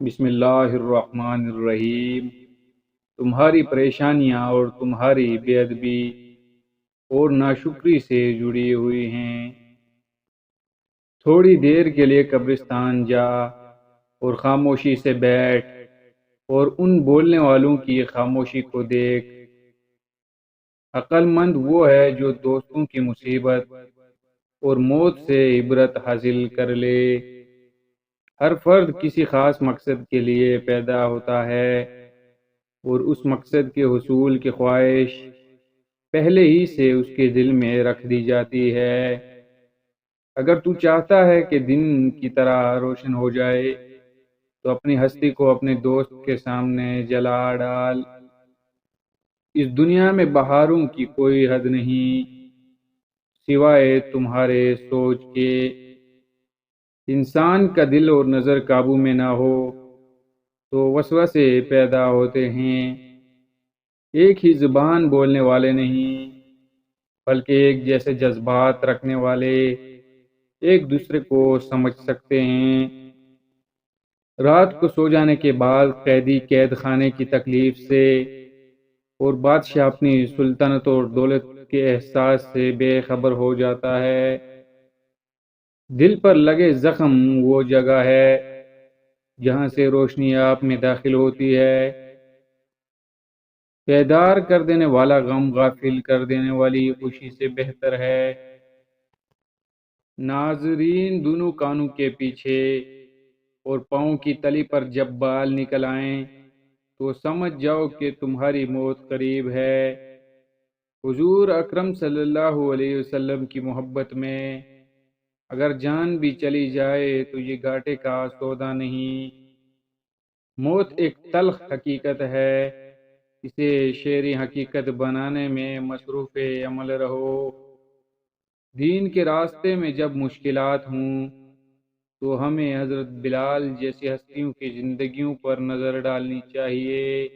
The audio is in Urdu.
بسم اللہ الرحمن الرحیم۔ تمہاری پریشانیاں اور تمہاری بے ادبی اور ناشکری سے جڑی ہوئی ہیں۔ تھوڑی دیر کے لیے قبرستان جا اور خاموشی سے بیٹھ اور ان بولنے والوں کی خاموشی کو دیکھ۔ عقل مند وہ ہے جو دوستوں کی مصیبت اور موت سے عبرت حاصل کر لے۔ ہر فرد کسی خاص مقصد کے لیے پیدا ہوتا ہے اور اس مقصد کے حصول کی خواہش پہلے ہی سے اس کے دل میں رکھ دی جاتی ہے۔ اگر تو چاہتا ہے کہ دن کی طرح روشن ہو جائے تو اپنی ہستی کو اپنے دوست کے سامنے جلا ڈال۔ اس دنیا میں بہاروں کی کوئی حد نہیں سوائے تمہارے سوچ کے۔ انسان کا دل اور نظر قابو میں نہ ہو تو وسوسے پیدا ہوتے ہیں۔ ایک ہی زبان بولنے والے نہیں بلکہ ایک جیسے جذبات رکھنے والے ایک دوسرے کو سمجھ سکتے ہیں۔ رات کو سو جانے کے بعد قیدی قید خانے کی تکلیف سے اور بادشاہ اپنی سلطنت اور دولت کے احساس سے بے خبر ہو جاتا ہے۔ دل پر لگے زخم وہ جگہ ہے جہاں سے روشنی آپ میں داخل ہوتی ہے۔ بیدار کر دینے والا غم غافل کر دینے والی خوشی سے بہتر ہے۔ ناظرین، دونوں کانوں کے پیچھے اور پاؤں کی تلی پر جب بال نکل آئیں تو سمجھ جاؤ کہ تمہاری موت قریب ہے۔ حضور اکرم صلی اللہ علیہ وسلم کی محبت میں اگر جان بھی چلی جائے تو یہ گھاٹے کا سودا نہیں۔ موت ایک تلخ حقیقت ہے، اسے شعری حقیقت بنانے میں مصروف عمل رہو۔ دین کے راستے میں جب مشکلات ہوں تو ہمیں حضرت بلال جیسی ہستیوں کی زندگیوں پر نظر ڈالنی چاہیے۔